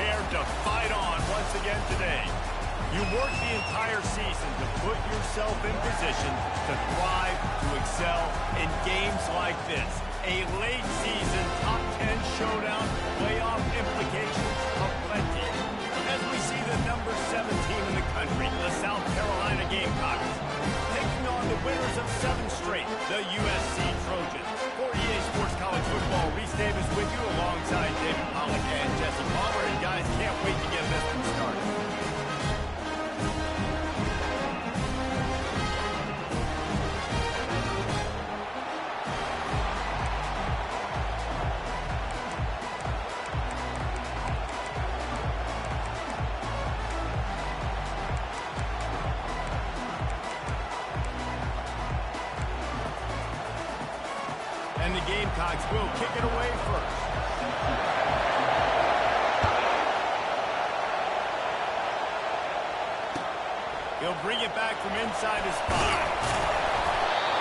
prepared to fight on once again today. You work the entire season to put yourself in position to thrive, to excel in games like this. A late season top 10 showdown, playoff implications aplenty. As we see the number 7 team in the country, the South Carolina Gamecocks, taking on the winners of 7 straight, the USC Trojans. For EA Sports College Football, Reese Davis with you alongside David Pollack and Jesse Palmer. And guys, can't wait to get this one started. And the Gamecocks will kick it away first. He'll bring it back from inside his 5.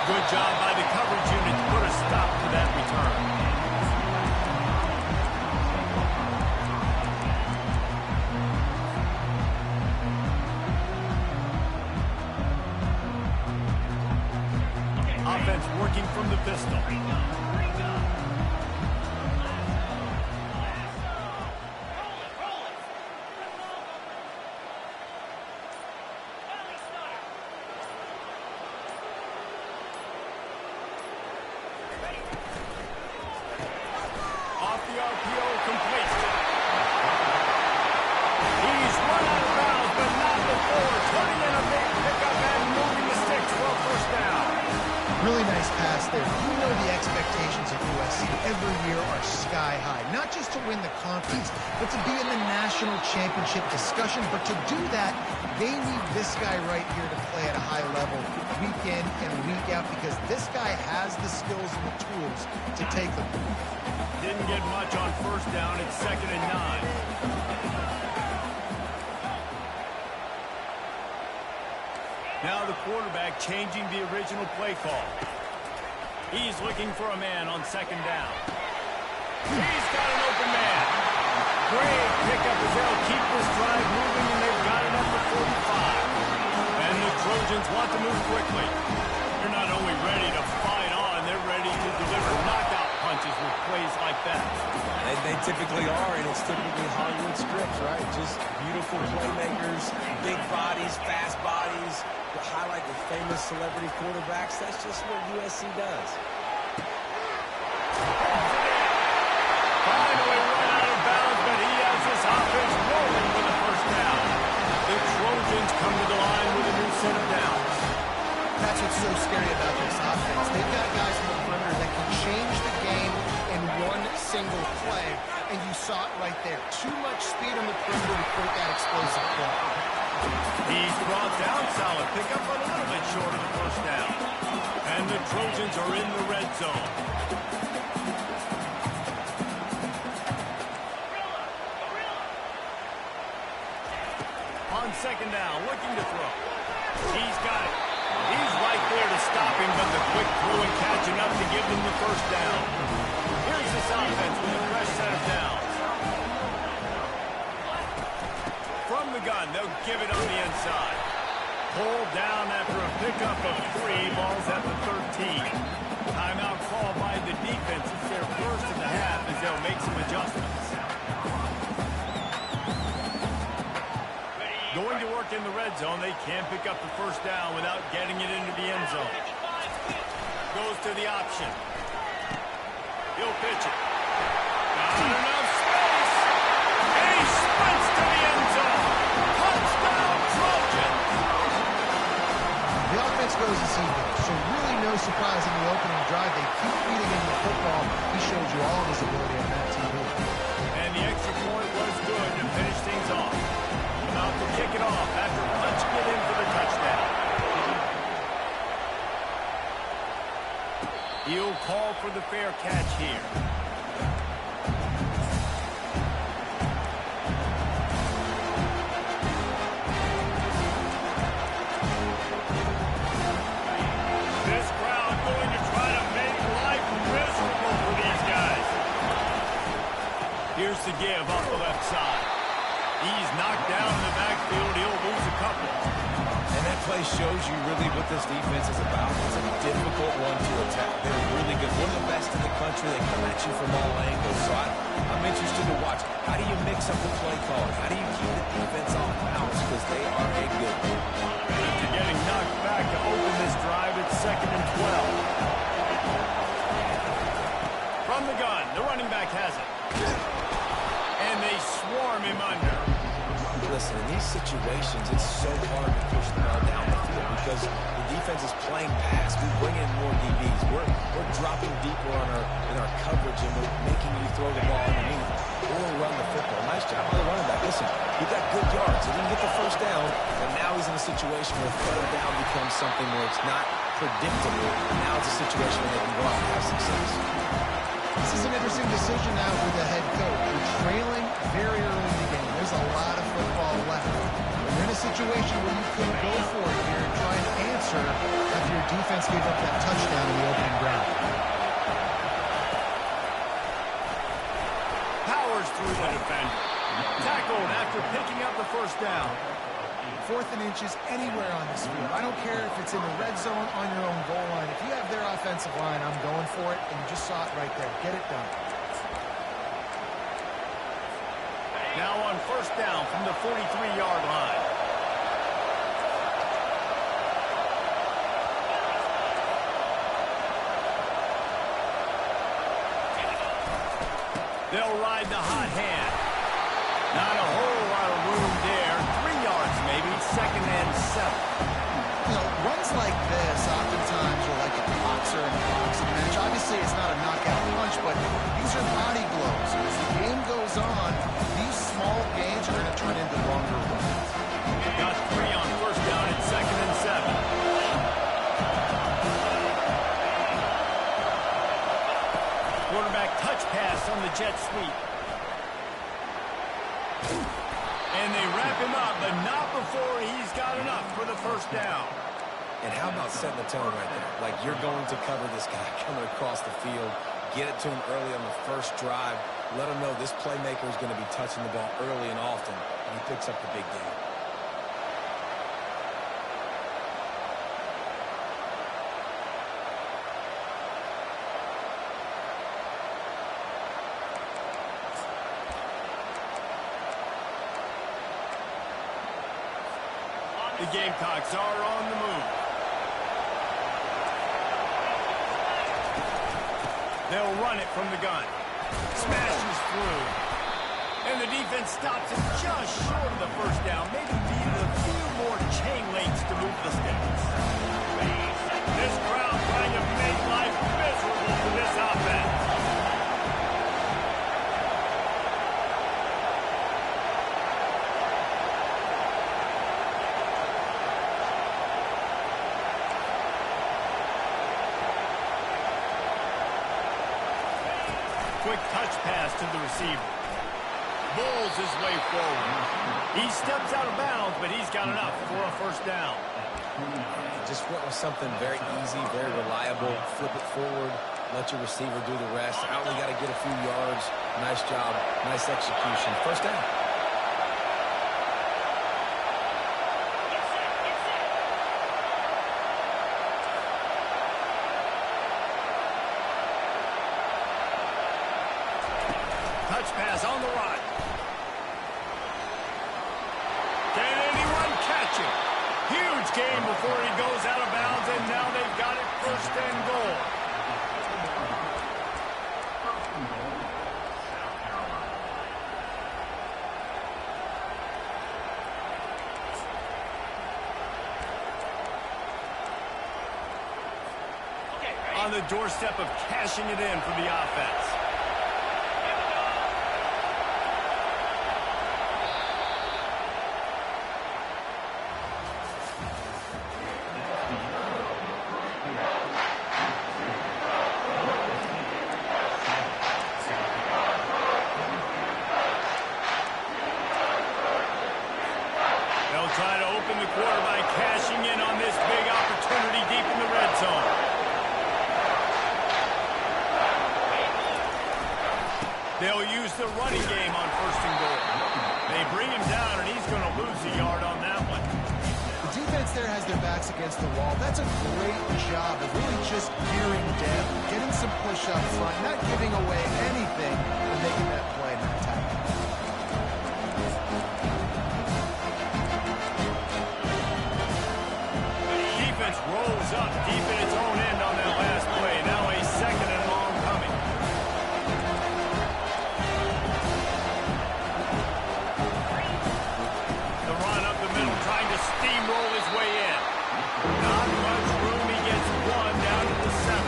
Good job by the coverage unit to put a stop to that return. Offense working from the pistol. Off the RPO, completes it. He's run out of bounds, but not before turning in a big pickup and moving the sticks for a first down. Really nice pass there. You know the expectations of USC every year are sky high. Not just to win the conference, but to be in the national championship discussion. But to do that, they need this guy right here to play at a high level week in and week out, because this guy has the skills and the tools to take them. Didn't get much on first down. It's 2nd and 9. Now the quarterback changing the original play call. He's looking for a man on 2nd down. He's got an open man. Great pickup as they'll keep this drive moving, and they've got it up to 45. And the Trojans want to move quickly. They're not only ready to fight on, they're ready to deliver knockout punches with plays like that. They typically are, and it's typically Hollywood scripts, right? Just beautiful playmakers, big bodies, fast bodies. To highlight the famous celebrity quarterbacks, that's just what USC does. Finally run out of bounds, but he has this offense rolling with a first down. The Trojans come to the line with a new set of downs. That's what's so scary about this offense. They've got guys in the perimeter that can change the game in one single play, and you saw it right there. Too much speed on the perimeter to create that explosive play. He's brought down, solid pickup, but a little bit short of the first down. And the Trojans are in the red zone. On 2nd down, looking to throw. He's got it. He's right there to stop him, but the quick throw and catching up to give them the first down. Here's this offense with a fresh set of downs. From the gun, they'll give it on the inside. Pulled down after a pickup of 3, balls at the 13. Timeout call by the defense. It's their first of the half as they'll make some adjustments. Going to work in the red zone, they can't pick up the first down without getting it into the end zone. Goes to the option. He'll pitch it. Not enough space. And he sprints to the end zone. Touchdown, Trojans. The offense goes as he goes, so really no surprise in the opening drive. They keep feeding him the football. He showed you all of his ability on that TV. And the extra point was good to finish things off. About to kick it off after punching it in for the touchdown. He'll call for the fair catch here. This crowd going to try to make life miserable for these guys. Here's the give off the left side. He's knocked down in the backfield. He'll lose a couple. And that play shows you really what this defense is about. It's a difficult one to attack. They're really good. One of the best in the country. They come at you from all angles. So I'm interested to watch. How do you mix up the play call? How do you keep the defense off balance? Because they are a good one. After getting knocked back to open this drive, it's 2nd and 12. From the gun, the running back has it. And they swarm him under. Listen, in these situations, it's so hard to push the ball down the field because the defense is playing pass. We bring in more DBs. We're dropping deeper in our coverage, and we're making you throw the ball underneath or run the football. Nice job by the running back. Listen, he got good yards. He didn't get the first down, but now he's in a situation where third down becomes something where it's not predictable. Now it's a situation where they can go out and have success. This is an interesting decision now for the head coach. You're trailing very early in the game. There's a lot of football left. You're in a situation where you could go for it here and try and answer after your defense gave up that touchdown in the opening drive. Powers through the defender. Tackled after picking up the first down. 4th and inches anywhere on this field. I don't care if it's in the red zone on your own goal line. If you have their offensive line, I'm going for it, and you just saw it right there. Get it done. Now on first down from the 43-yard line. They'll ride the hot hand. Not a whole lot of room there. 3 yards maybe, 2nd and 7. You know, runs like this oftentimes are like a boxer in a boxing match. Obviously, it's not a knockout punch, but these are body blows. As the game goes on, these small gains are going to turn into longer runs. Got 3 on first down at 2nd and 7. Quarterback touch pass on the jet sweep. And they wrap him up, but not before he's got enough for the first down. And how about setting the tone right there? Like you're going to cover this guy coming across the field. Get it to him early on the first drive. Let him know this playmaker is going to be touching the ball early and often, and he picks up the big game. The Gamecocks are on the move. They'll run it from the gun. Smashes through. And the defense stops it just short of the first down. Maybe needed a few more chain links to move the sticks. This crowd trying to make life miserable for this offense. Quick touch pass to the receiver. Bulls his way forward. He steps out of bounds, but he's got enough for a first down. Just went with something very easy, very reliable. Flip it forward. Let your receiver do the rest. I only got to get a few yards. Nice job. Nice execution. First down. Touch pass on the run. Can anyone catch him? Huge game before he goes out of bounds, and now they've got it 1st and goal. On the doorstep of cashing it in for the offense. Try to open the quarter by cashing in on this big opportunity deep in the red zone. They'll use the running game on 1st and goal. They bring him down, and he's going to lose a yard on that one. The defense there has their backs against the wall. That's a great job of really just gearing down, getting some push up front, not giving away anything, and making that play in that tackle. Defense rolls up deep in its own end on that last play. Now a second and long coming. The run up the middle, trying to steamroll his way in. Not much room. He gets one down to the 7.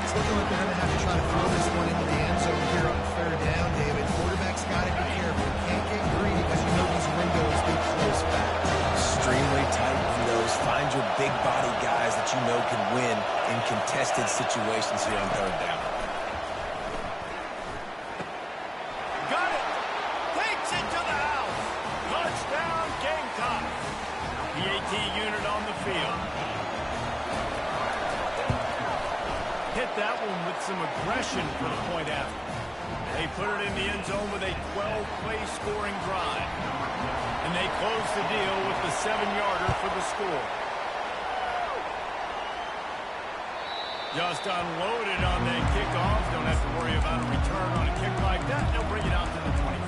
It's looking like they're going to have to try to throw this one into the end zone here on third down, David. Quarterback's got to be careful. Can't get greedy because you know these windows, they close fast. Extremely tight windows. Find your big body guys that you know can win in contested situations here on third down. Got it. Takes it to the house. Touchdown, Gamecocks. The AT unit on the field. Hit that one with some aggression for the point after. They put it in the end zone with a 12-play scoring drive. And they close the deal with the 7-yarder for the score. Just unloaded on that kickoff. Don't have to worry about a return on a kick like that. They'll bring it out to the 25.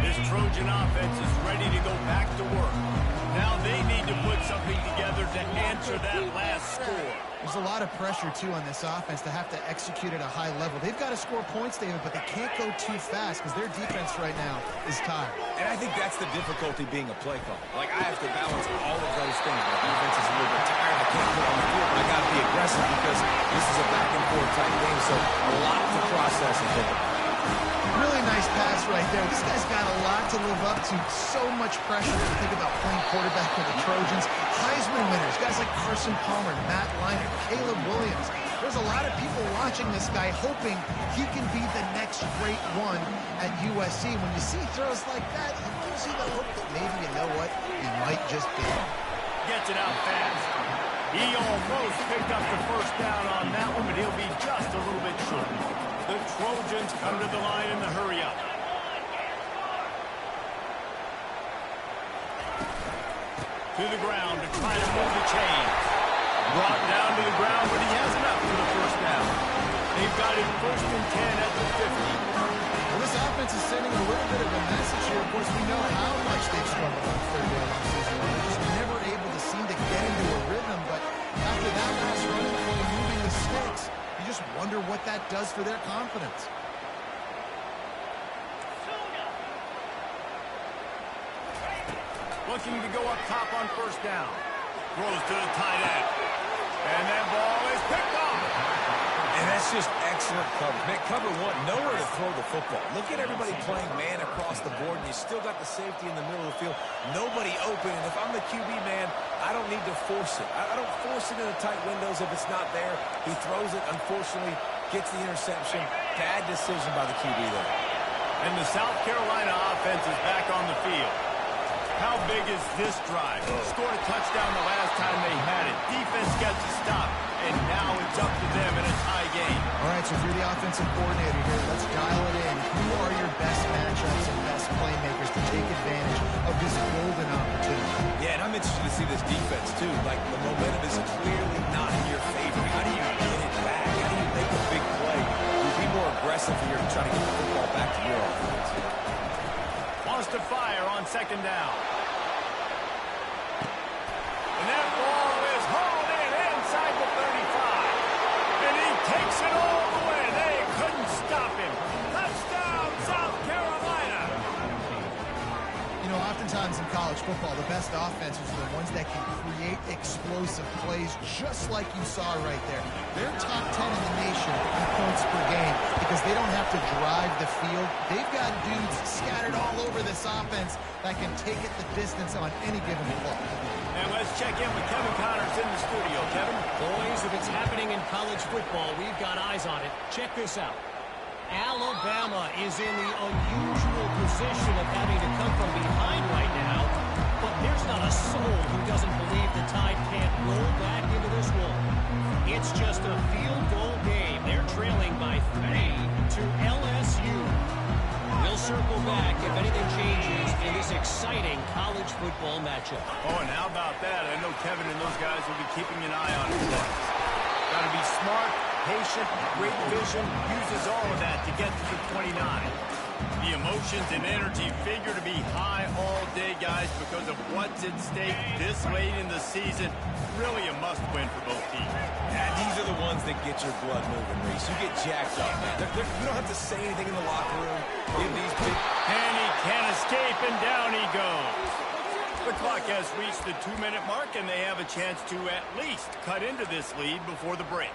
This Trojan offense is ready to go back to work. Now they need to put something together to answer that last score. There's a lot of pressure, too, on this offense to have to execute at a high level. They've got to score points, David, but they can't go too fast because their defense right now is tired. And I think that's the difficulty being a play call. Like, I have to balance all of those things. My defense is a little bit tired. I can't put on the field, but I got to be aggressive because this is a back-and-forth type game, so a lot to process and think about. Really nice pass right there. This guy's got a lot to live up to. So much pressure to think about playing quarterback for the Trojans. Heisman winners, guys like Carson Palmer, Matt Leinart, Caleb Williams. There's a lot of people watching this guy hoping he can be the next great one at USC. When you see throws like that, it gives you the hope that maybe, you know what, he might just be. Gets it out fast. He almost picked up the first down on that one, but he'll be just a little bit short. The Trojans come to the line in the hurry-up. To the ground to try to move the chains. Brought down to the ground, but he has enough for the first down. They've got it 1st and 10 at the 50. Well, this offense is sending a little bit of a message here. Of course, we know how much they've struggled on third down this season. They're just never able to seem to get into a rhythm, but after that last run and moving the sticks, you just wonder what that does for their confidence. Looking to go up top on first down. Throws to the tight end. And that ball is picked off. And that's just excellent coverage. Man, cover one, nowhere to throw the football. Look at everybody playing man across the board, and you still got the safety in the middle of the field. Nobody open, and if I'm the QB, man, I don't need to force it. I don't force it in the tight windows if it's not there. He throws it, unfortunately, gets the interception. Bad decision by the QB there. And the South Carolina offense is back on the field. How big is this drive? Scored a touchdown the last time they had it. Defense got to stop, and now it's up to them in a tie game. All right, so if you're the offensive coordinator here, let's dial it in. Who are your best matchups and best playmakers to take advantage of this golden opportunity? Yeah, and I'm interested to see this defense, too. Like, the momentum is clearly not in your favor. How do you get it back? How do you make a big play? You'll be more aggressive here to try to get the football back to your offense. Wants to fire on second down. And that ball is hauled in inside the 35. And he takes it all the way. They couldn't stop him. Touchdown, South Carolina. You know, oftentimes in college football, the best offenses are the ones that can create explosive plays just like you saw right there. They're top 10 in the nation in points per game because they don't have to drive the field. They've got dudes scattered all over this offense that can take it the distance on any given play. And let's check in with Kevin Connors in the studio. Kevin? Boys, if it's happening in college football, we've got eyes on it. Check this out. Alabama is in the unusual position of having to come from behind right now, but There's not a soul who doesn't believe the Tide can't roll back into this one. It's just a field goal game. They're trailing by 3 to LSU. We'll circle back if anything changes in this exciting college football matchup. Oh, and how about that? I know Kevin and those guys will be keeping an eye on his plays. Got to be smart, patient, great vision, uses all of that to get to the 29. The emotions and energy figure to be high all day, guys, because of what's at stake this late in the season. Really a must-win for both teams. And these are the ones that get your blood moving, Reese. You get jacked up, man. You don't have to say anything in the locker room. Give these big... And he can't escape, and down he goes. The clock has reached the 2-minute mark, and they have a chance to at least cut into this lead before the break.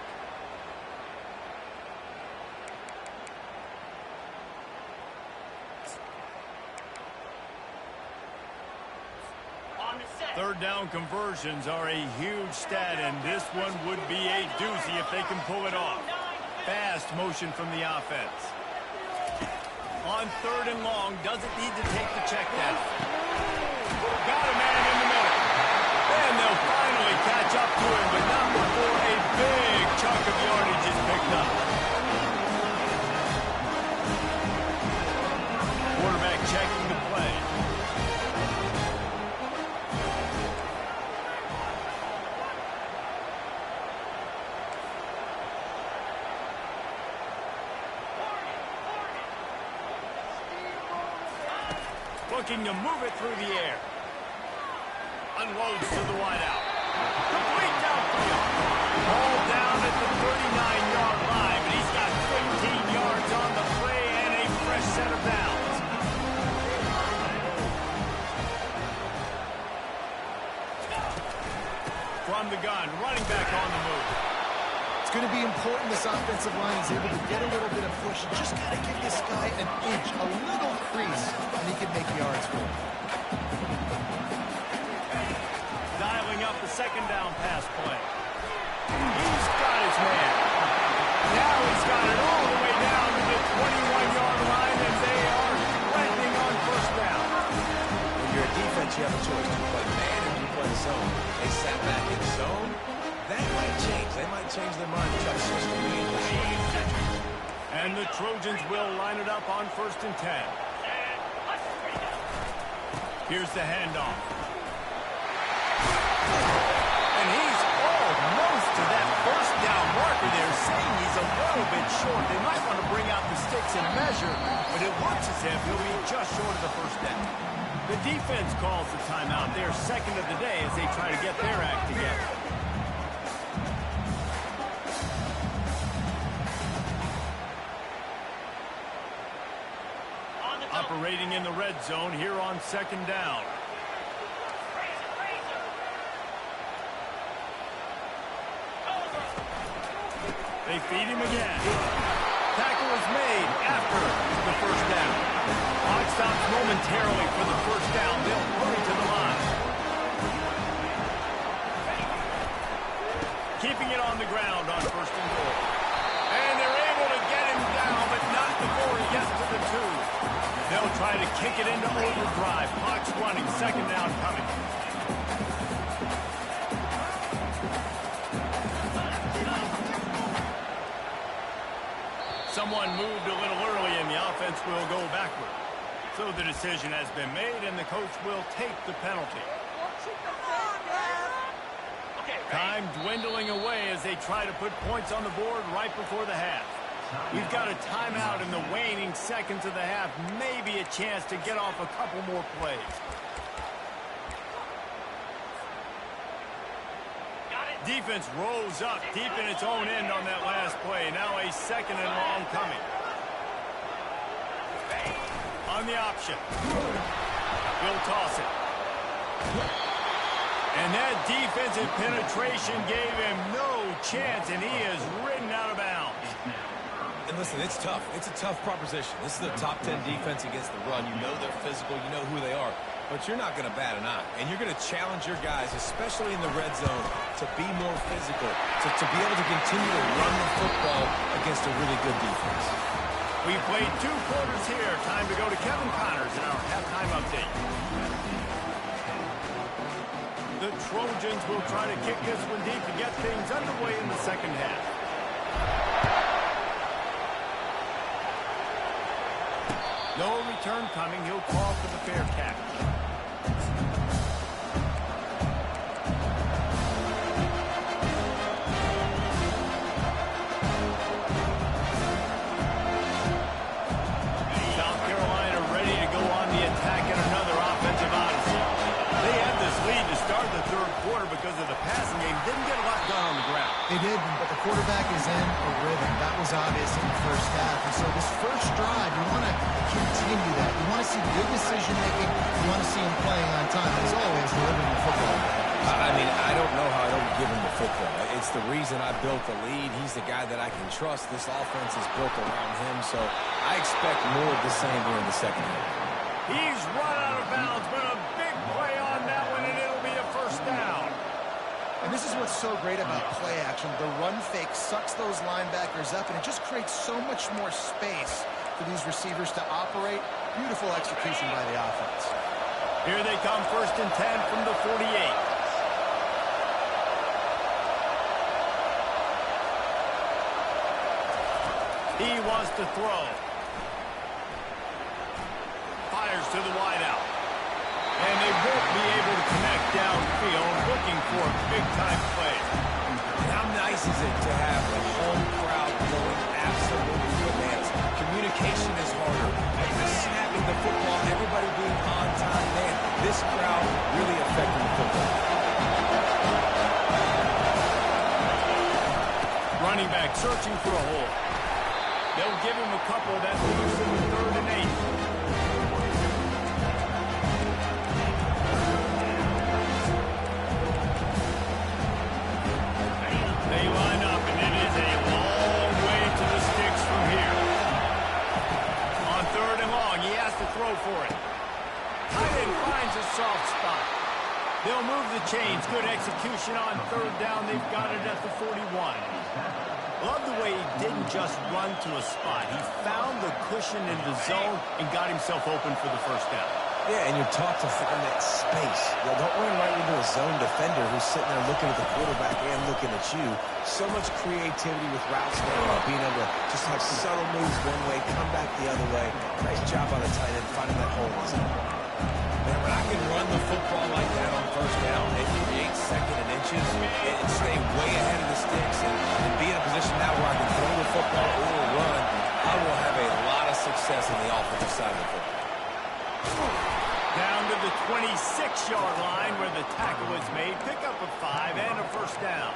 Third down conversions are a huge stat, and this one would be a doozy if they can pull it off. Fast motion from the offense. On 3rd and long, doesn't need to take the check down. Got a man in the middle. And they'll finally catch up to him, but not before a big chunk of yardage is picked up. Quarterback checking the play. Looking to move it through the air. Unloads to the wideout. Complete downfield. Ball down at the 39-yard line, but he's got 15 yards on the play and a fresh set of downs. From the gun, running back on the move. It's going to be important this offensive line is able to get a little bit of push. You just got to give this guy an inch, a little crease, and he can make yards for him. Dialing up the 2nd down pass play. He's got his man. Now he's got it all the way down to the 21-yard line, and they are threatening on 1st down. When you're a defense, you have a choice. Do you play man or do you play zone? They sat back in zone. That might change. They might change their mind and try to switch the lead. And the Trojans will line it up on 1st and 10. Here's the handoff. And he's almost to that 1st down marker there, saying he's a little bit short. They might want to bring out the sticks and measure, but it looks as if he'll be just short of the 1st down. The defense calls the timeout. They're 2nd of the day as they try to get their act together. Operating in the red zone here on 2nd down. They feed him again. Tackle is made after the 1st down. Clock stops momentarily for the 1st down. They'll hurry to the line. Keeping it on the ground on 1st and goal. And they're able to get him down, but not before he gets to the 2. They'll try to kick it into overdrive. Clock's running. 2nd down coming. Someone moved a little early and the offense will go backward. So the decision has been made and the coach will take the penalty. Time dwindling away as they try to put points on the board right before the half. We've got a timeout in the waning seconds of the half. Maybe a chance to get off a couple more plays. Defense rolls up deep in its own end on that last play. Now a 2nd and long coming. On the option. He'll toss it. And that defensive penetration gave him no chance, and he is ridden out of bounds. And listen, it's tough. It's a tough proposition. This is a top 10 defense against the run. You know they're physical. You know who they are. But you're not going to bat an eye. And you're going to challenge your guys, especially in the red zone, to be more physical, to be able to continue to run the football against a really good defense. We played 2 quarters here. Time to go to Kevin Connors in our halftime update. The Trojans will try to kick this one deep to get things underway in the second half. No return coming. He'll call for the fair catch. South Carolina ready to go on the attack in another offensive odyssey. They had this lead to start the third quarter because of the passing game. Didn't get a lot done on the ground. They did, but the quarterback is in a rhythm. That was obvious in the first half. And so this first drive, you want to continue that. You want to see good decision-making. You want to see him playing on time. As always, delivering the football. I mean, I don't know how I don't give him the football. It's the reason I built the lead. He's the guy that I can trust. This offense is built around him, so I expect more of the same here in the second half. He's run out of bounds, but a big play on that one, and it'll be a first down. And this is what's so great about play action. The run fake sucks those linebackers up, and it just creates so much more space for these receivers to operate. Beautiful execution by the offense. Here they come, 1st and 10 from the 48. He wants to throw. Fires to the wideout. And they won't be able to connect downfield, looking for a big-time play. And how nice is it to have the home crowd going absolutely bananas? Communication is harder. After snapping the football, everybody being on time, man, this crowd really affecting the football. Running back searching for a hole. They'll give him a couple that leaves him in 3rd and 8. They line up, and it is a long way to the sticks from here. On 3rd and long, he has to throw for it. Tight end finds a soft spot. They'll move the chains. Good execution on 3rd down. They've got it at the 41. Love the way he didn't just run to a spot. He found the cushion in the zone and got himself open for the first down. Yeah, and you're taught to find that space. Don't run right into a zone defender who's sitting there looking at the quarterback and looking at you. So much creativity with routes now, being able to just have subtle moves one way, come back the other way. Nice job on the tight end finding that hole in the zone. Man, when I can run the football like that on 1st down, it creates 2nd and inches and stay way ahead of the sticks and be in a position now where I can throw the football or run. I will have a lot of success on the offensive side of the football. Down to the 26-yard line where the tackle was made. Pick up a 5 and a first down.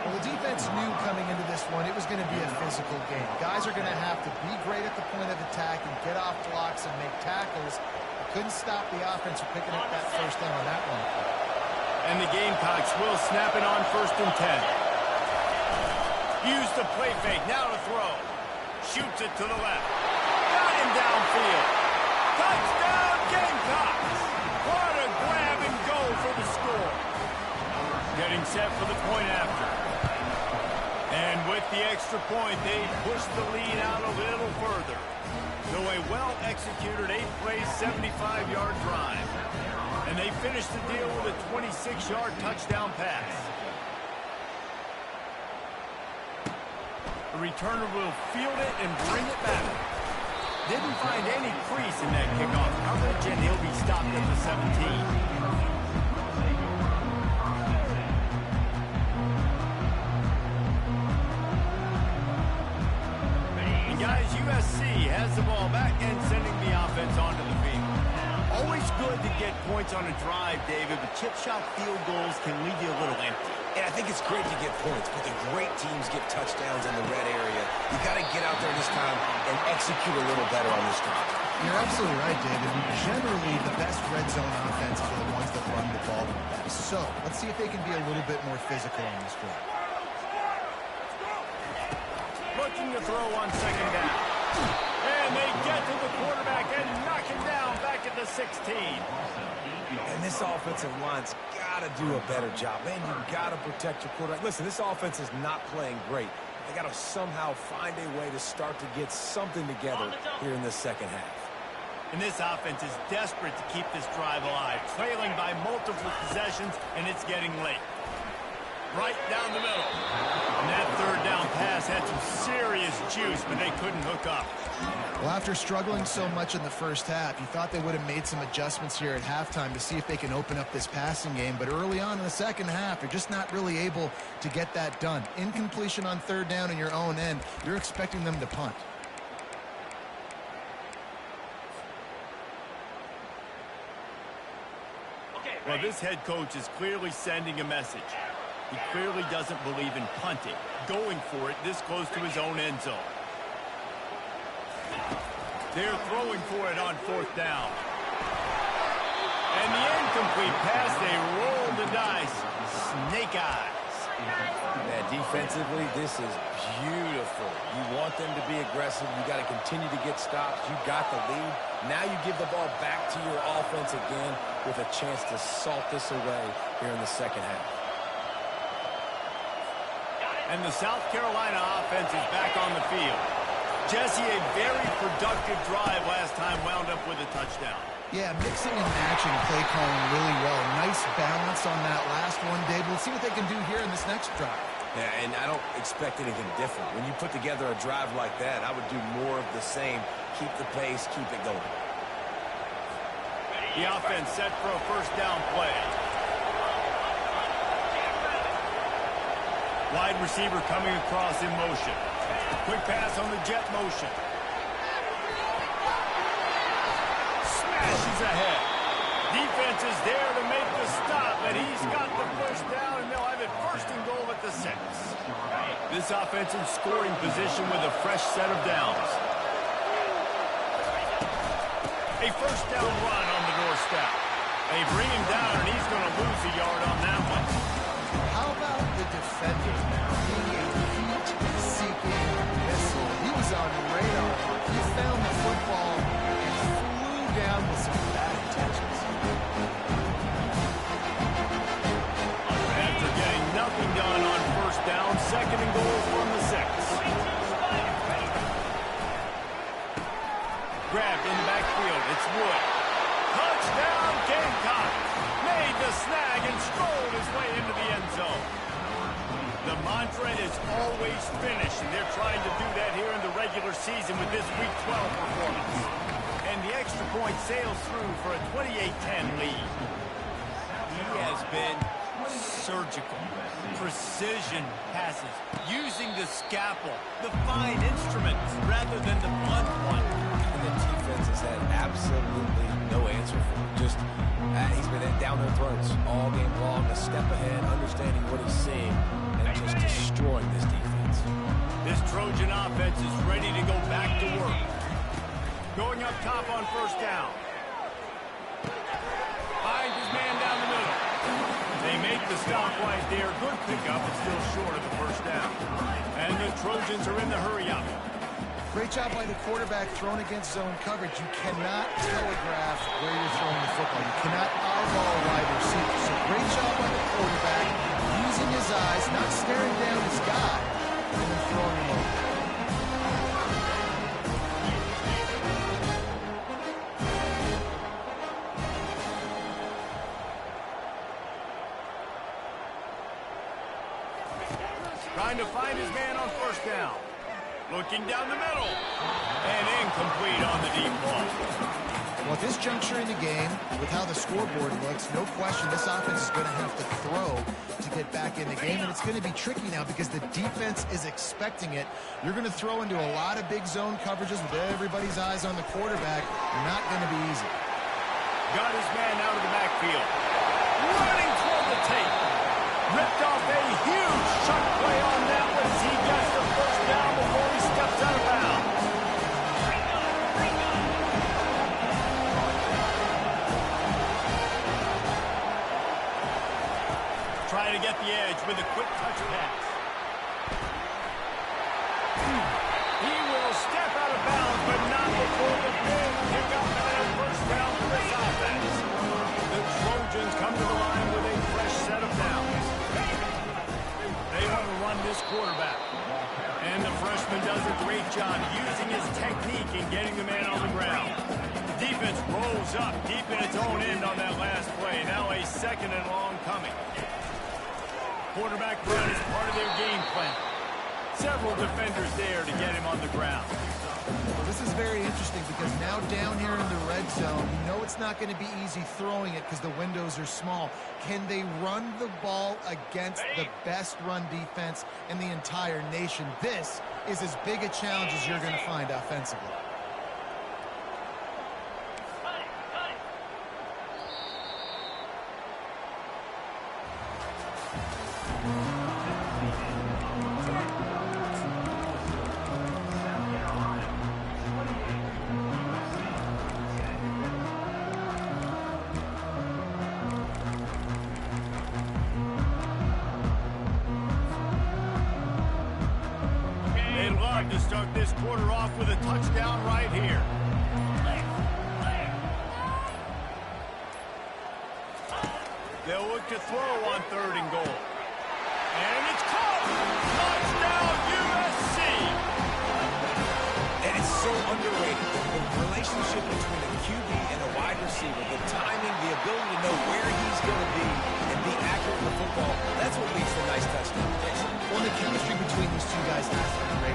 Well, the defense knew coming into this one it was going to be a physical game. Guys are going to have to be great at the point of attack and get off blocks and make tackles. Couldn't stop the offense from picking up that first down on that one. And the Gamecocks will snap it on 1st and 10. Use the play fake. Now to throw. Shoots it to the left. Got him downfield. Touchdown Gamecocks. What a grab and go for the score. Getting set for the point after. And with the extra point, they push the lead out a little further. So a well-executed 8-play, 75-yard drive. And they finish the deal with a 26-yard touchdown pass. The returner will field it and bring it back. Didn't find any crease in that kickoff coverage, and he'll be stopped at the 17. Guys, USC has the ball back and sending the offense onto the field. Always good to get points on a drive, David, but chip shot field goals can leave you a little empty. And I think it's great to get points, but the great teams get touchdowns in the red area. You got to get out there this time and execute a little better on this drive. You're absolutely right, David. Generally, the best red zone offenses are the ones that run the ball the best. So, let's see if they can be a little bit more physical on this drive. Looking to throw on 2nd down. And they get to the quarterback and knock him down back at the 16. And this offensive line's got to do a better job. Man, you've got to protect your quarterback. Listen, this offense is not playing great. They got to somehow find a way to start to get something together here in the second half. And this offense is desperate to keep this drive alive, trailing by multiple possessions, and it's getting late. Right down the middle. And that third down pass had some serious juice, but they couldn't hook up. Well, after struggling so much in the first half, you thought they would have made some adjustments here at halftime to see if they can open up this passing game. But early on in the second half, they're just not really able to get that done. Incompletion on third down in your own end, you're expecting them to punt. Well, this head coach is clearly sending a message. He clearly doesn't believe in punting, going for it this close to his own end zone. They're throwing for it on fourth down. And the incomplete pass, they roll the dice. Snake eyes. Yeah, defensively, this is beautiful. You want them to be aggressive. You got to continue to get stops. You got the lead. Now you give the ball back to your offense again with a chance to salt this away here in the second half. And the South Carolina offense is back on the field. Jesse, a very productive drive last time, wound up with a touchdown. Yeah, mixing and matching play calling really well. Nice balance on that last one, Dave. We'll see what they can do here in this next drive. Yeah, and I don't expect anything different. When you put together a drive like that, I would do more of the same. Keep the pace, keep it going. The offense set for a first down play. Wide receiver coming across in motion. Quick pass on the jet motion. Smashes ahead. Defense is there to make the stop, and he's got the first down, and they'll have it first and goal at the 6. This offense in scoring position with a fresh set of downs. A first down run on the doorstep. They bring him down, and he's going to lose a yard on that one. How about the defender being a heat-seeking missile? He was on radar. He found the football and flew down with some bad intentions. After getting nothing done on first down, second and goal from the 6. Grabbed in the backfield. It's Wood. Touchdown, Gamecock. Made the snag and strolled his way into the end zone. The mantra is always finish, and they're trying to do that here in the regular season with this Week 12 performance. And the extra point sails through for a 28-10 lead. He has been surgical, precision passes, using the scalpel, the fine instruments, rather than the blunt one. And the defense has had absolutely no answer for him. Just, he's been down their throats all game long, a step ahead, understanding what he's seeing, and just destroying this defense. This Trojan offense is ready to go back to work. Going up top on first down. Finds his man down the middle. They make the stop right there. Good pickup, but still short of the first down. And the Trojans are in the hurry-up. Great job by the quarterback thrown against zone coverage. You cannot telegraph where you're throwing the football. You cannot eyeball a wide receiver. So great job by the quarterback, using his eyes, not staring down his guy, and then throwing him over. Trying to find his man on first down. Looking down the middle. And incomplete on the deep ball. Well, at this juncture in the game, with how the scoreboard looks, no question this offense is going to have to throw to get back in the game. And it's going to be tricky now because the defense is expecting it. You're going to throw into a lot of big zone coverages with everybody's eyes on the quarterback. Not going to be easy. Got his man out of the backfield. Running toward the tape. Ripped off a huge chunk play on that one as he gets the first down before he steps out of bounds. Trying to get the edge with a quick touch pass. He will step out of bounds, but not before the big pickup and a first down for this offense. The Trojans come to the line with a fresh set of downs. They want to run this quarterback. And the freshman lineman does a great job using his technique and getting the man on the ground. The defense rolls up deep in its own end on that last play. Now a second and long coming. Quarterback run is part of their game plan. Several defenders there to get him on the ground. Well, this is very interesting because now down here in the red zone, you know it's not going to be easy throwing it because the windows are small. Can they run the ball against the best run defense in the entire nation? This is as big a challenge as you're going to find offensively. To start this quarter off with a touchdown right here. They'll look to throw on 3rd and goal. And it's caught! Touchdown USC! And it's so underrated. The relationship between a QB and a wide receiver, the timing, the ability to know where he's going to be and be accurate with the football, that's what leads to a nice touchdown, Jason. Well, the chemistry between these two guys has to be great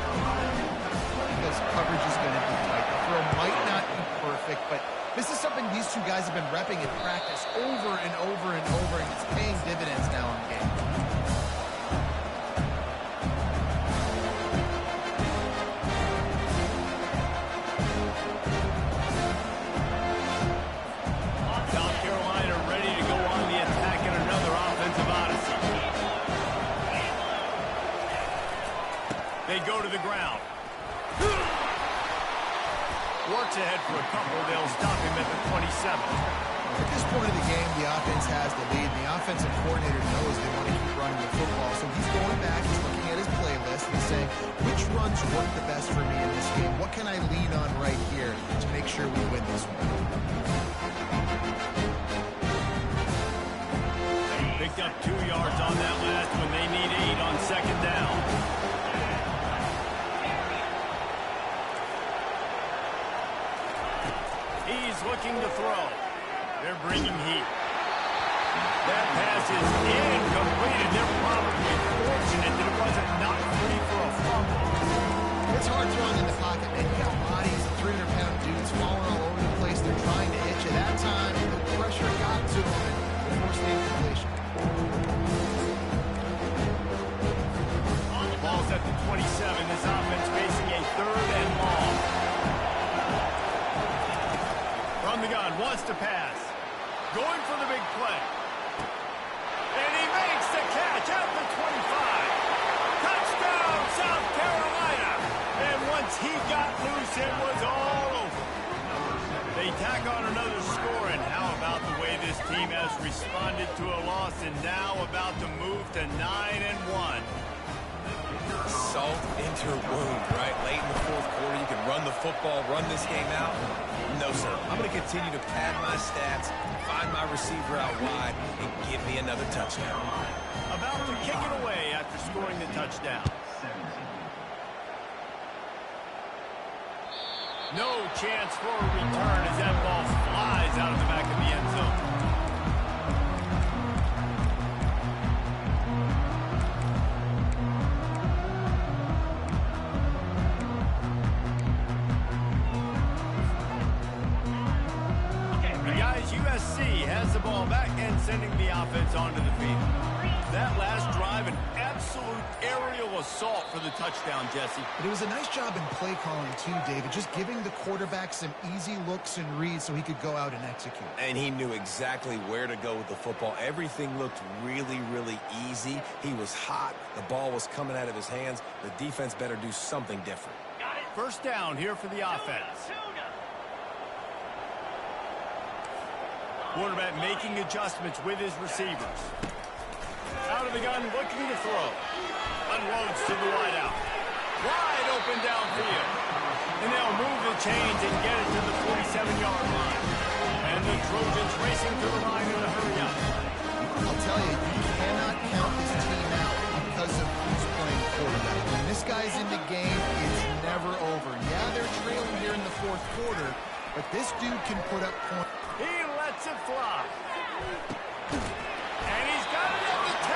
because coverage is going to be tight. The throw might not be perfect, but this is something these two guys have been repping in practice over and over and over, and it's paying dividends now in the game. South Carolina ready to go on the attack in another offensive odyssey. They go to the ground. Works ahead for a couple. They'll stop him at the 27. At this point of the game, the offense has the lead. The offensive coordinator knows they want to keep running the football, so he's going back, he's looking at his playlist, and he's saying, which runs work the best for me in this game? What can I lean on right here to make sure we win this one? Picked up 2 yards on that last one. They need 8 on 2nd down. He's looking to throw. They're bringing heat. That pass is incomplete, and they're probably fortunate that it wasn't knocked free for a fumble. It's hard throwing in the pocket, man. You got bodies, 300-pound dudes falling all over the place. They're trying to hit you. That time, the pressure got to them and forced the incompletion. Ball's at the 27. This offense facing a 3rd and long. From the gun, wants to pass. Going for the big play. And he makes the catch at the 25. Touchdown, South Carolina. And once he got loose, it was all over. They tack on another score, and how about the way this team has responded to a loss and now about to move to 9-1. Salt into her wound, right? Late in the 4th quarter, you can run the football, run this game out. No, sir. I'm going to continue to pad my stats, find my receiver out wide, and give me another touchdown. About to kick it away after scoring the touchdown. No chance for a return as that ball flies out of the back of the end zone. USC has the ball back and sending the offense onto the field. That last drive, an absolute aerial assault for the touchdown, Jesse. But it was a nice job in play calling, too, David, just giving the quarterback some easy looks and reads so he could go out and execute. And he knew exactly where to go with the football. Everything looked really, really easy. He was hot. The ball was coming out of his hands. The defense better do something different. First down here for the offense. Quarterback making adjustments with his receivers. Out of the gun, looking to throw. Unloads to the wideout. Wide open downfield. And they'll move the chains and get it to the 47-yard line. And the Trojans racing to the line in a hurry up. I'll tell you, you cannot count this team out because of who's playing quarterback. When this guy's in the game, it never over. Yeah, they're trailing here in the fourth quarter, but this dude can put up points. He lets it fly. And he's got it at the 10.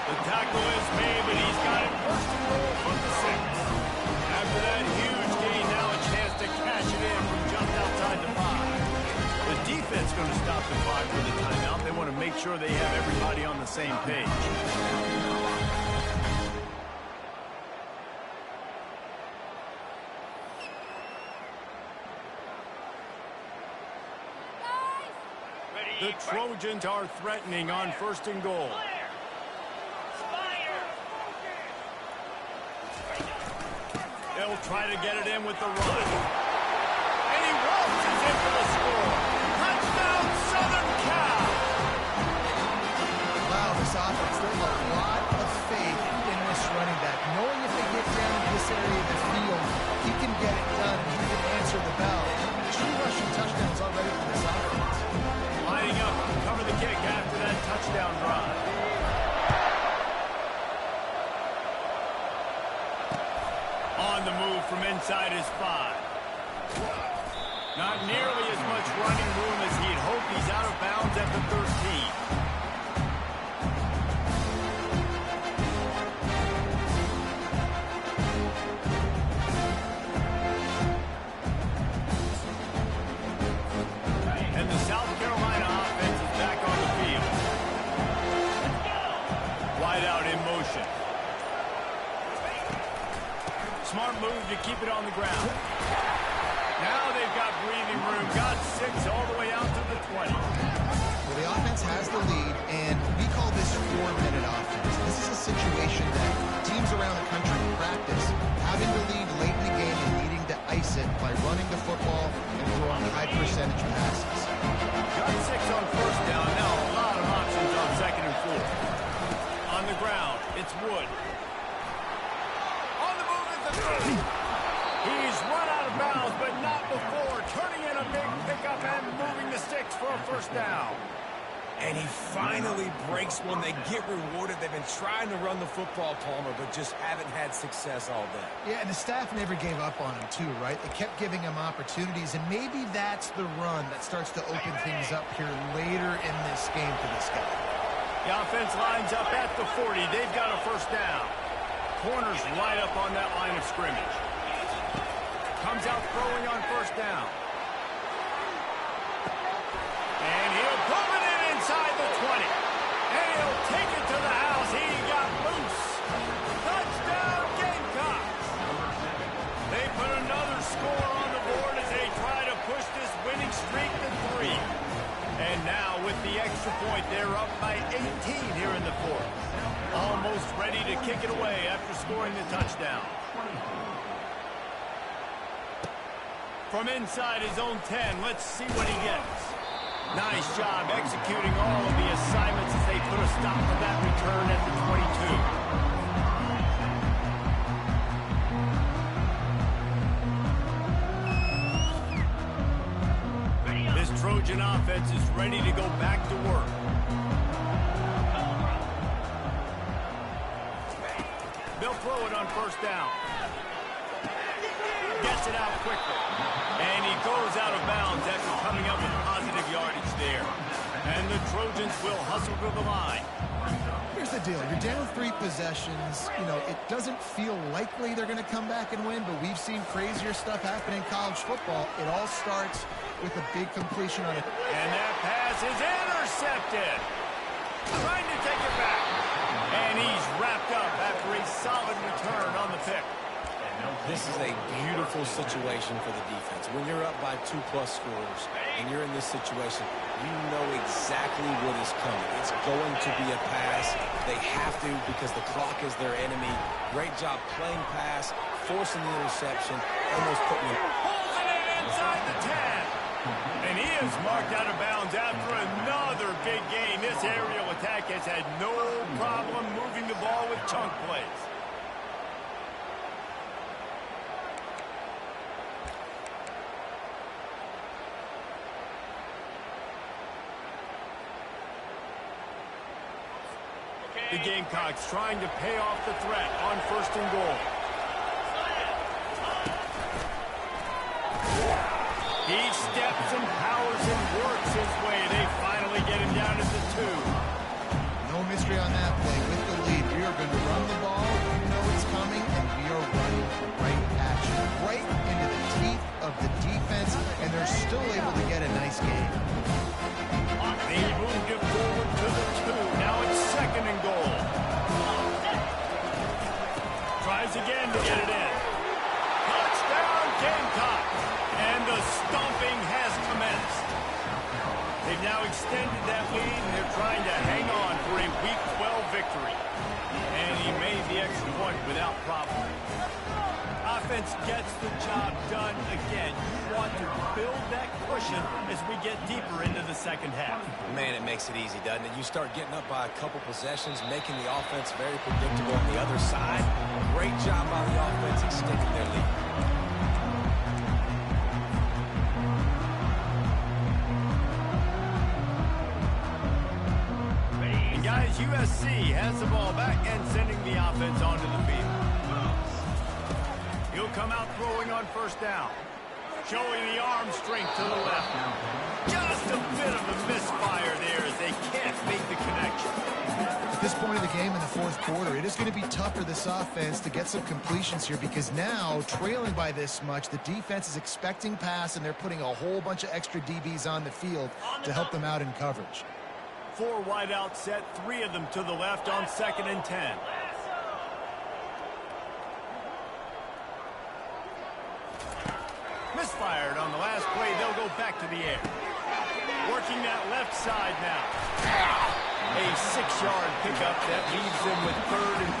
The tackle is made, but he's got it first and goal from the 6. After that huge gain, now a chance to cash it in from just outside the 5. The defense going to stop the clock with a timeout. They want to make sure they have everybody on the same page. The Trojans are threatening on first and goal. They'll try to get it in with the run. And he waltzes in for the score. Touchdown, Southern Cal! Wow, this offense, there's a lot of faith in this running back. Knowing if they get down to this area of the field, he can get it done and he can answer the bell. 2 rushing touchdowns already for this offense. Lining up to cover the kick after that touchdown drive. On the move from inside his 5. Not nearly as much running room as he'd hoped. He's out of bounds at the 13. Smart move to keep it on the ground. Now they've got breathing room. Got 6 all the way out to the 20. Well, the offense has the lead, and we call this 4-minute offense. This is a situation that teams around the country practice, having the lead late in the game and needing to ice it by running the football and throwing high-percentage passes. Got 6 on first down. Now a lot of options on second and 4. On the ground, it's Wood. He's run out of bounds, but not before. Turning in a big pickup and moving the sticks for a first down. And he finally breaks one. They get rewarded. They've been trying to run the football, Palmer, but just haven't had success all day. Yeah, and the staff never gave up on him, too, right? They kept giving him opportunities, and maybe that's the run that starts to open things up here later in this game for this guy. The offense lines up at the 40. They've got a first down. Corners right up on that line of scrimmage. Comes out throwing on first down. And he'll put it in inside the 20. And he'll take it to the house. He got loose. Touchdown, Gamecocks. They put another score on the board as they try to push this winning streak to 3. And now with the extra point, they're up by 18 here in the 4th. Almost ready to kick it away after scoring the touchdown. From inside his own 10, let's see what he gets. Nice job executing all of the assignments as they put a stop to that return at the 22. This Trojan offense is ready to go back to work. They'll throw it on first down. Gets it out quickly. And he goes out of bounds after coming up with positive yardage there. And the Trojans will hustle to the line. Here's the deal. You're down 3 possessions. You know, it doesn't feel likely they're going to come back and win, but we've seen crazier stuff happen in college football. It all starts with a big completion on it. And that pass is intercepted. Trying to take it back. And he's wrapped up after a solid return on the pick. This is a beautiful situation for the defense. When you're up by 2+ scores and you're in this situation, you know exactly what is coming. It's going to be a pass. They have to because the clock is their enemy. Great job playing pass, forcing the interception, almost putting it. Pulls it in inside the 10. And he is marked out of bounds after another big game. This aerial attack has had no problem moving the ball with chunk plays. The Gamecocks trying to pay off the threat on first and goal. He steps and powers and works his way. They finally get him down at the 2. No mystery on that play. With the lead, we are going to run the ball. We know it's coming, and we are running right at you. Right into the teeth of the defense, and they're still able to get a nice game. They moved him forward to the 2. Now it's 2nd and goal. Tries again to get it in. Touchdown, Gamecock. And the stomping has commenced. They've now extended that lead, and they're trying to hang on for a Week 12 victory. And he made the extra point without problem. Offense gets the job done again. You want to build that cushion as we get deeper into the second half. Man, it makes it easy, doesn't it? You start getting up by a couple possessions, making the offense very predictable on the other side. Great job by the offense extending their lead. And guys, USC has the ball back and sending the offense onto the field. He'll come out throwing on 1st down. Showing the arm strength to the left. Just a bit of a misfire there as they can't make the connection. At this point of the game in the 4th quarter, it is going to be tough for this offense to get some completions here because now, trailing by this much, the defense is expecting pass, and they're putting a whole bunch of extra DBs on the field to help them out in coverage. 4 wide out set, 3 of them to the left on 2nd and 10. Misfired on the last play. They'll go back to the air. Working that left side now. A 6-yard pickup that leaves them with 3rd and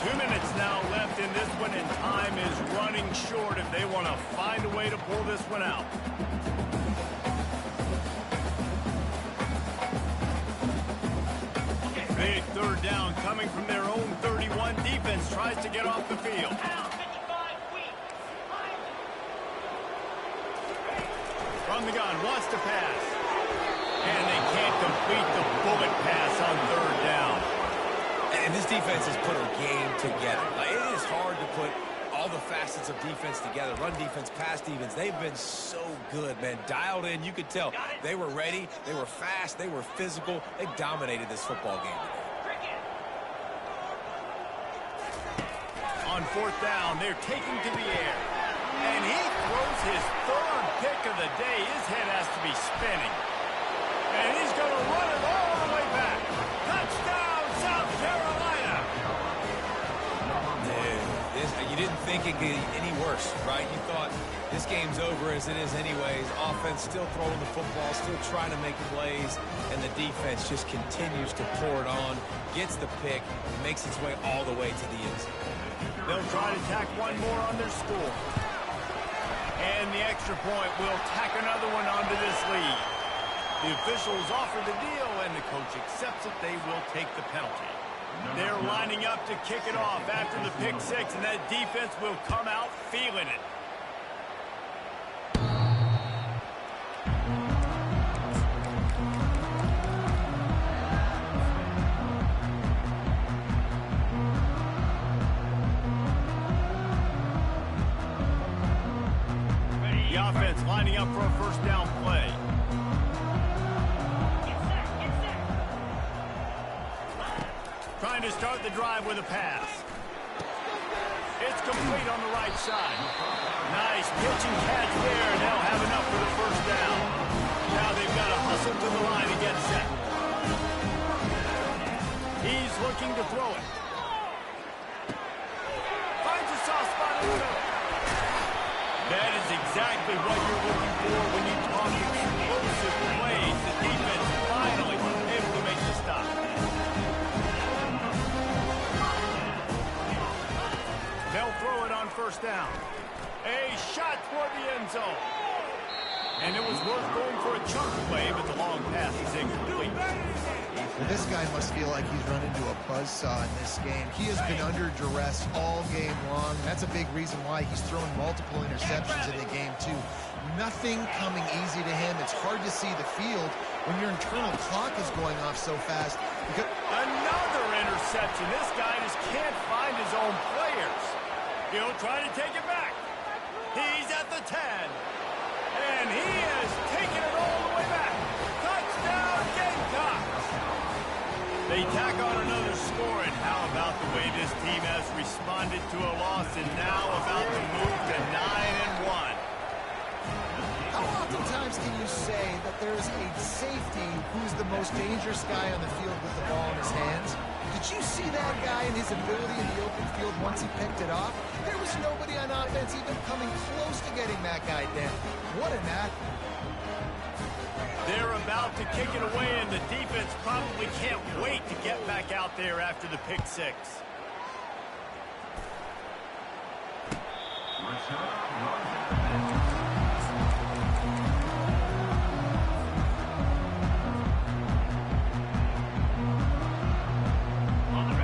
4. 2 minutes now left in this one, and time is running short if they want to find a way to pull this one out. Big 3rd down coming from their own 31. Defense tries to get off the field. From the gun, wants to pass. And they can't complete the bullet pass on 3rd down. And this defense has put a game together. It is hard to put all the facets of defense together. Run defense, pass defense. They've been so good, man. Dialed in. You could tell they were ready. They were fast. They were physical. They dominated this football game today. On 4th down, they're taking to the air. And he throws his 3rd pick of the day. His head has to be spinning. And he's going to run it all the way back. Touchdown, South Carolina. You didn't think it could get any worse, right? You thought this game's over as it is anyways. Offense still throwing the football, still trying to make plays, and the defense just continues to pour it on, gets the pick, makes its way all the way to the end zone. They'll try to tack one more on their score. And the extra point will tack another one onto this lead. The officials offer the deal, and the coach accepts it. They will take the penalty. They're lining up to kick it off after the pick 6, and that defense will come out feeling it. The offense lining up for a 1st down play. Trying to start the drive with a pass. It's complete on the right side. Nice pitch and catch there, and they'll have enough for the 1st down. Now they've got to hustle to the line and get set. He's looking to throw it. Finds a soft spot in the middle. That is exactly what you're looking for when you talk explosive plays. The defense finally able to make the stop. They'll throw it on 1st down. A shot toward the end zone. And it was worth going for a chunk play, but the long pass is incomplete. Well, this guy must feel like he's run into a buzzsaw in this game. He has been under duress all game long. That's a big reason why he's thrown multiple interceptions in the game, too. Nothing coming easy to him. It's hard to see the field when your internal clock is going off so fast. Another interception. This guy just can't find his own players. He'll try to take it back. He's at the 10. he is taking it all the way back. Touchdown, Gamecocks! They tack on another score, and how about the way this team has responded to a loss and now about to move to 9-1. How oftentimes can you say that there's a safety who's the most dangerous guy on the field with the ball in his hands? Did you see that guy and his ability in the open field once he picked it off? There was nobody on offense even coming close to getting that guy down. What an athlete. They're about to kick it away, and the defense probably can't wait to get back out there after the pick six.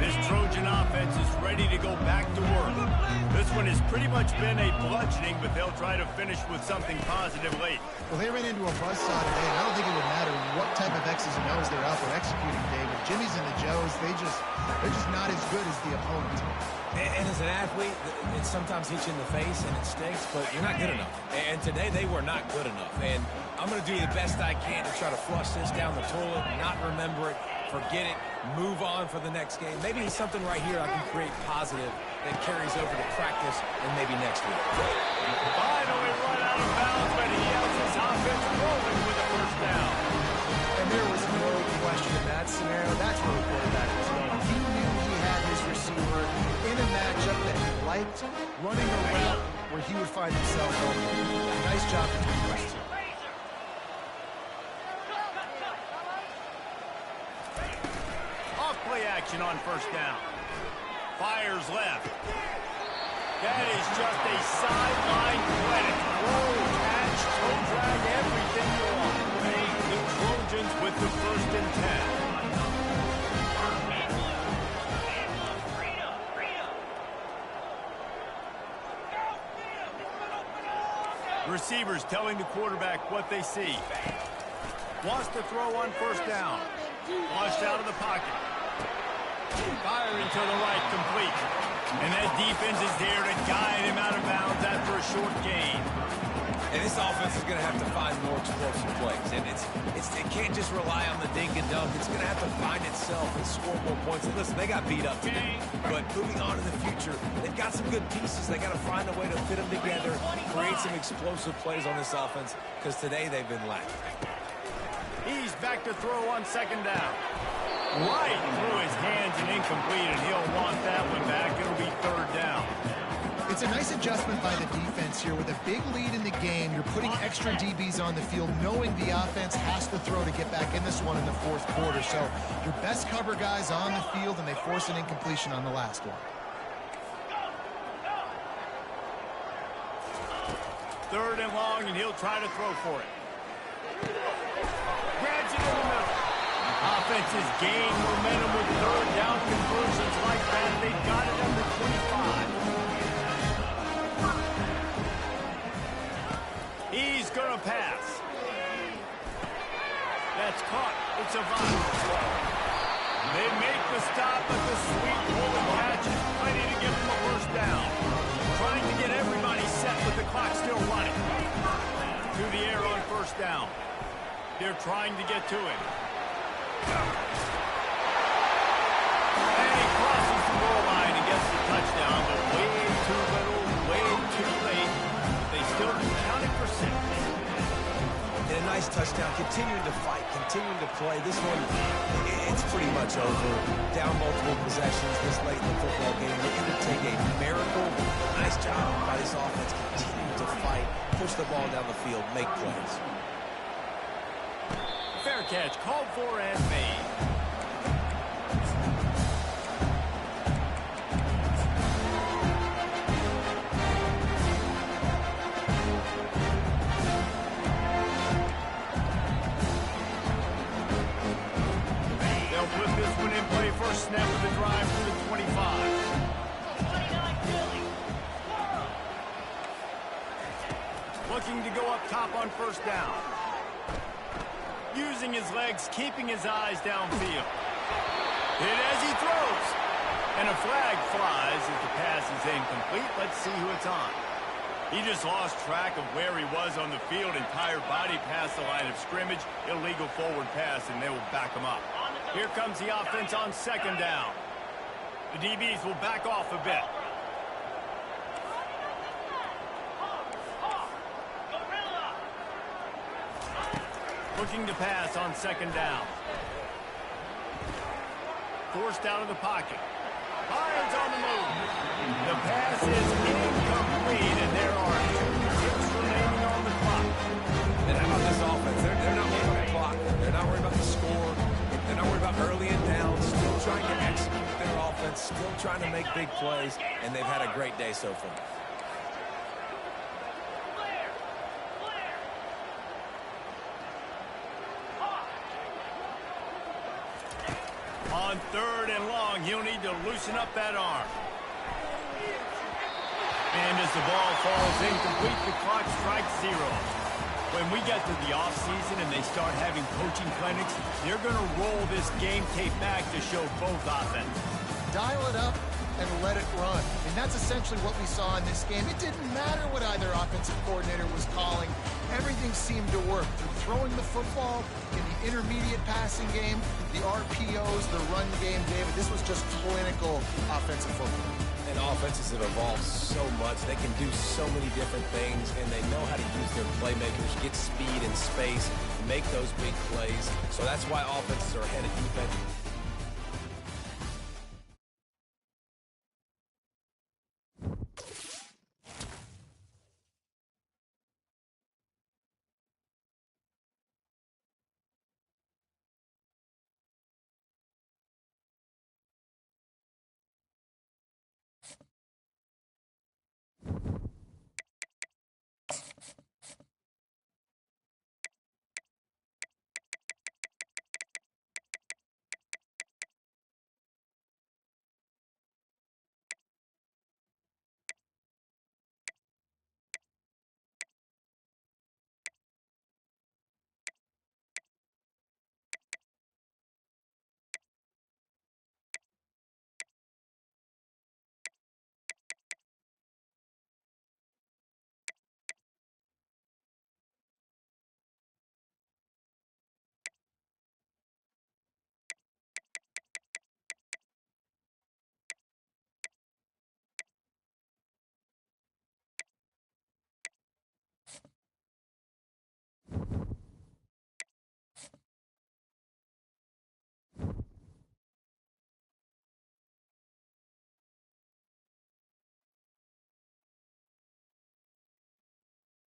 This Trojan offense is ready to go back to work. This one has pretty much been a bludgeoning, but they'll try to finish with something positive late. Well, they ran into a buzzsaw today, and I don't think it would matter what type of X's and O's they're out there executing, David. Jimmy's and the Joes, they're just not as good as the opponent. And as an athlete, it sometimes hits you in the face and it stinks, but you're not good enough. And today they were not good enough. And I'm going to do the best I can to try to flush this down the toilet, not remember it, forget it, move on for the next game. Maybe it's something right here I can create positive that carries over to practice and maybe next week. Finally run out of bounds, but he has his offense rolling with a first down. And there was no question in that scenario. That's where the quarterback was going. He knew he had his receiver in a matchup that he liked, running a route where he would find himself open. Nice job between those two. Off-play action on first down. Fires left. That is just a sideline play. Roll, catch, toe drag, everything you want. The Trojans with the 1st and 10. Receivers telling the quarterback what they see. Wants to throw on first down. Launched out of the pocket. Firing to the right, complete. And that defense is there to guide him out of bounds after a short gain. And this offense is going to have to find more explosive plays. And it can't just rely on the dink and dunk. It's going to have to find itself and score more points. And listen, they got beat up today. But moving on in the future, they've got some good pieces. They got to find a way to fit them together, create some explosive plays on this offense, because today they've been lacking. He's back to throw on second down. Right through his hands and incomplete, and he'll want that one back. It'll be third down. It's a nice adjustment by the defense here. With a big lead in the game, you're putting extra DBs on the field, knowing the offense has to throw to get back in this one in the 4th quarter. So your best cover guys on the field, and they force an incompletion on the last one. 3rd and long, and he'll try to throw for it. Grabs it in the middle. Offense has gained momentum with 3rd down conversions like that. They've got it under 25. He's going to pass. That's caught. It's a vibe. They make the stop, but the sweet pulling catch is plenty to give them a first down. Trying to get everybody set with the clock still running. To the air on first down. They're trying to get to it. And he crosses the goal line and gets the touchdown, but way too little, way too late. They still counted for 6. And a nice touchdown, continuing to fight, continuing to play. This one, it's pretty much over. Down multiple possessions this late in the football game. Looking to take a miracle. Nice job by this offense, continuing to fight, push the ball down the field, make plays. Fair catch, called for and made. They'll put this one in play first snap of the drive to the 25. Looking to go up top on first down. Using his legs, keeping his eyes downfield. Hit as he throws. And a flag flies as the pass is incomplete. Let's see who it's on. He just lost track of where he was on the field. Entire body past the line of scrimmage. Illegal forward pass, and they will back him up. Here comes the offense on second down. The DBs will back off a bit. Looking to pass on second down. Forced out of the pocket. Hines on the move. The pass is incomplete, and there are 2 hits remaining on the clock. And how about this offense? They're not worried about the clock. They're not worried about the score. They're not worried about early and down. Still trying to execute their offense. Still trying to make big plays, and they've had a great day so far. On third and long, he'll need to loosen up that arm. And as the ball falls incomplete, the clock strikes 0. When we get to the offseason and they start having coaching clinics, they're going to roll this game tape back to show both offense. Dial it up and let it run. And that's essentially what we saw in this game. It didn't matter what either offensive coordinator was calling. Everything seemed to work. Through throwing the football, in the intermediate passing game, the RPOs, the run game, David, this was just clinical offensive football. And offenses have evolved so much. They can do so many different things, and they know how to use their playmakers, get speed and space, make those big plays. So that's why offenses are ahead of defense.